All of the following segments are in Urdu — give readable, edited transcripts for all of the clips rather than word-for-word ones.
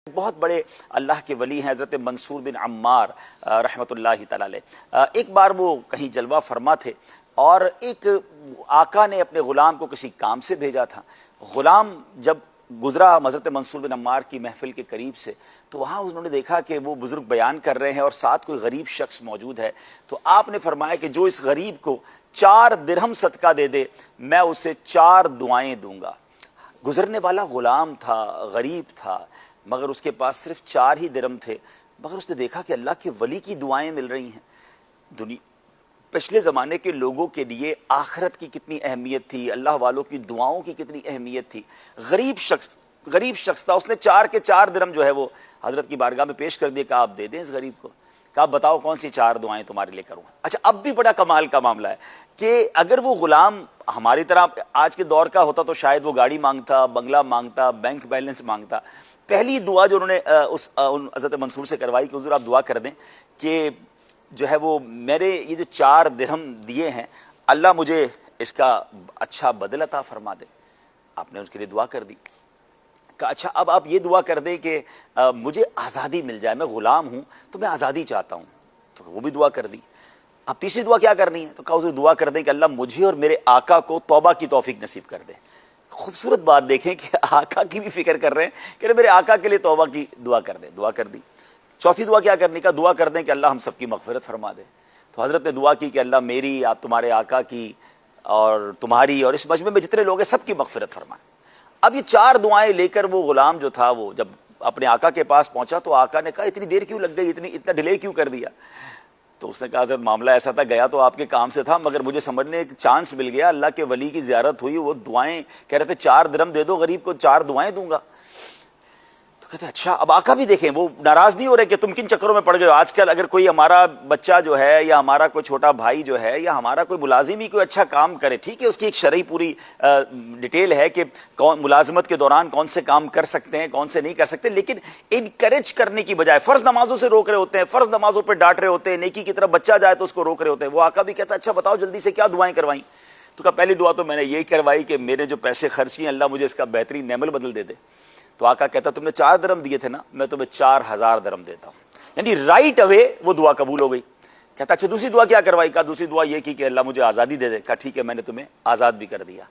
بہت بڑے اللہ کے ولی ہیں حضرت منصور بن عمار رحمۃ اللہ تعالی علیہ۔ ایک بار وہ کہیں جلوہ فرما تھے اور ایک آقا نے اپنے غلام کو کسی کام سے بھیجا تھا۔ غلام جب گزرا حضرت منصور بن عمار کی محفل کے قریب سے تو وہاں انہوں نے دیکھا کہ وہ بزرگ بیان کر رہے ہیں اور ساتھ کوئی غریب شخص موجود ہے، تو آپ نے فرمایا کہ جو اس غریب کو 4 درہم صدقہ دے دے میں اسے 4 دعائیں دوں گا۔ گزرنے والا غلام تھا، غریب تھا، مگر اس کے پاس صرف 4 ہی درہم تھے، مگر اس نے دیکھا کہ اللہ کے ولی کی دعائیں مل رہی ہیں۔ پچھلے زمانے کے لوگوں کے لیے آخرت کی کتنی اہمیت تھی، اللہ والوں کی دعاؤں کی کتنی اہمیت تھی۔ غریب شخص تھا، اس نے 4 کے 4 درہم جو ہے وہ حضرت کی بارگاہ میں پیش کر دیے کہ آپ دے دیں اس غریب کو، کہ آپ بتاؤ کون سی 4 دعائیں تمہارے لیے کروں۔ اچھا، اب بھی بڑا کمال کا معاملہ ہے کہ اگر وہ غلام ہماری طرح آج کے دور کا ہوتا تو شاید وہ گاڑی مانگتا، بنگلہ مانگتا، بینک بیلنس مانگتا۔ پہلی دعا جو انہوں نے حضرت منصور سے کروائی کہ حضور آپ دعا کر دیں کہ جو ہے وہ میرے یہ جو 4 درہم دیے ہیں اللہ مجھے اس کا اچھا بدل عطا فرما دے۔ آپ نے اس کے لیے دعا کر دی کہ اچھا اب آپ یہ دعا کر دیں کہ مجھے آزادی مل جائے، میں غلام ہوں تو میں آزادی چاہتا ہوں، تو وہ بھی دعا کر دی۔ اب تیسری دعا کیا کرنی ہے؟ تو کہا حضور دعا کر دیں کہ اللہ مجھے اور میرے آقا کو توبہ کی توفیق نصیب کر دے۔ خوبصورت بات دیکھیں کہ آقا کی بھی فکر کر رہے ہیں کہ میرے آقا کے لیے توبہ کی دعا کر دیں، دعا کر دی۔ چوتھی دعا کیا کرنے کا؟ دعا کر دیں کہ اللہ ہم سب کی مغفرت فرما دے۔ تو حضرت نے دعا کی کہ اللہ میری، آپ تمہارے آقا کی اور تمہاری اور اس مجمع میں جتنے لوگ ہیں سب کی مغفرت فرمائے۔ اب یہ 4 دعائیں لے کر وہ غلام جو تھا وہ جب اپنے آقا کے پاس پہنچا تو آقا نے کہا اتنی دیر کیوں لگ گئی، اتنا ڈیلے کیوں کر دیا؟ تو اس نے کہا حضرت معاملہ ایسا تھا، گیا تو آپ کے کام سے تھا مگر مجھے سمجھنے ایک چانس مل گیا، اللہ کے ولی کی زیارت ہوئی، وہ دعائیں کہہ رہے تھے 4 درہم دے دو غریب کو، 4 دعائیں دوں گا۔ تو کہتے ہیں اچھا، اب آقا بھی دیکھیں وہ ناراض نہیں ہو رہے کہ تم کن چکروں میں پڑ گئے ہو۔ آج کل اگر کوئی ہمارا بچہ جو ہے یا ہمارا کوئی چھوٹا بھائی جو ہے یا ہمارا کوئی ملازم ہی کوئی اچھا کام کرے، ٹھیک ہے اس کی ایک شرعی پوری ڈیٹیل ہے کہ کون ملازمت کے دوران کون سے کام کر سکتے ہیں کون سے نہیں کر سکتے، لیکن انکریج کرنے کی بجائے فرض نمازوں سے روک رہے ہوتے ہیں، فرض نمازوں پہ ڈانٹ رہے ہوتے ہیں، نیکی کی طرف بچہ جائے تو اس کو روک رہے ہوتے ہیں۔ وہ آقا بھی کہتا ہے اچھا بتاؤ جلدی سے کیا دعائیں کروائیں؟ تو کہا پہلی دعا تو میں نے یہی کروائی کہ میرے جو پیسے خرچ کیے اللہ مجھے اس کا بہترین نعمل بدل دے دے۔ تو آقا کہتا تم نے 4 درہم دیے تھے نا، میں تمہیں 4000 درہم دیتا ہوں۔ یعنی رائٹ اوے وہ دعا قبول ہو گئی۔ کہتا اچھا دوسری دعا کیا کروائی؟ کہا دوسری دعا یہ کی کہ اللہ مجھے آزادی دے دے۔ کہا ٹھیک ہے میں نے تمہیں آزاد بھی کر دیا،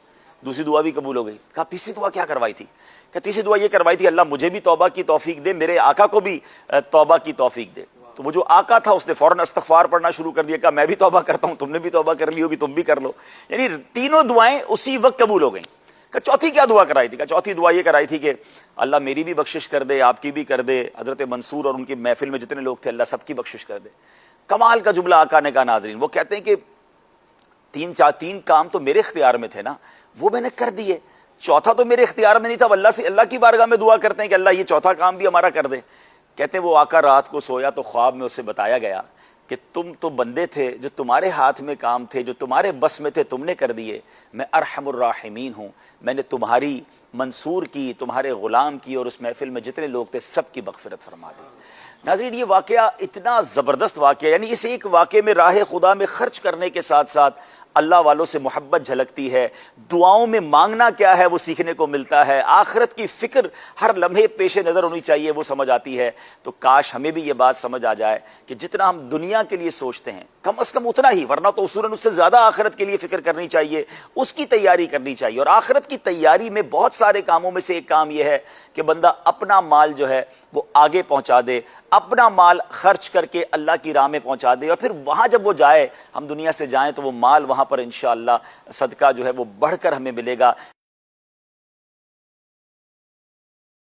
دوسری دعا بھی قبول ہو گئی۔ کہا تیسری دعا کیا کروائی تھی؟ کہ تیسری دعا یہ کروائی تھی اللہ مجھے بھی توبہ کی توفیق دے، میرے آقا کو بھی توبہ کی توفیق دے۔ تو وہ جو آقا تھا اس نے فوراً استغفار پڑھنا شروع کر دیا، کہا میں بھی توبہ کرتا ہوں، تم نے بھی توبہ کر لی ہوگی تم بھی کر لو۔ یعنی تینوں دعائیں اسی وقت قبول ہو گئیں۔ کہ چوتھی کیا دعا کرائی تھی؟ کہ چوتھی دعا یہ کرائی تھی کہ اللہ میری بھی بخشش کر دے، آپ کی بھی کر دے، حضرت منصور اور ان کی محفل میں جتنے لوگ تھے اللہ سب کی بخشش کر دے۔ کمال کا جملہ آقا نے کہا ناظرین، وہ کہتے ہیں کہ 3 کام تو میرے اختیار میں تھے نا، وہ میں نے کر دیے، چوتھا تو میرے اختیار میں نہیں تھا، اللہ سے اللہ کی بارگاہ میں دعا کرتے ہیں کہ اللہ یہ چوتھا کام بھی ہمارا کر دے۔ کہتے ہیں وہ آقا رات کو سویا تو خواب میں اسے بتایا گیا کہ تم تو بندے تھے، جو تمہارے ہاتھ میں کام تھے، جو تمہارے بس میں تھے تم نے کر دیے، میں ارحم الراحمین ہوں، میں نے تمہاری منصور کی، تمہارے غلام کی اور اس محفل میں جتنے لوگ تھے سب کی مغفرت فرما دی۔ ناظرین یہ واقعہ اتنا زبردست واقعہ، یعنی اس ایک واقعے میں راہ خدا میں خرچ کرنے کے ساتھ ساتھ اللہ والوں سے محبت جھلکتی ہے، دعاؤں میں مانگنا کیا ہے وہ سیکھنے کو ملتا ہے، آخرت کی فکر ہر لمحے پیش نظر ہونی چاہیے وہ سمجھ آتی ہے۔ تو کاش ہمیں بھی یہ بات سمجھ آ جائے کہ جتنا ہم دنیا کے لیے سوچتے ہیں کم از کم اتنا ہی، ورنہ تو اصولاً اس سے زیادہ آخرت کے لیے فکر کرنی چاہیے، اس کی تیاری کرنی چاہیے۔ اور آخرت کی تیاری میں بہت سارے کاموں میں سے ایک کام یہ ہے کہ بندہ اپنا مال جو ہے وہ آگے پہنچا دے، اپنا مال خرچ کر کے اللہ کی راہ میں پہنچا دے، اور پھر وہاں جب وہ جائے، ہم دنیا سے جائیں تو وہ مال وہاں پر انشاءاللہ صدقہ جو ہے وہ بڑھ کر ہمیں ملے گا۔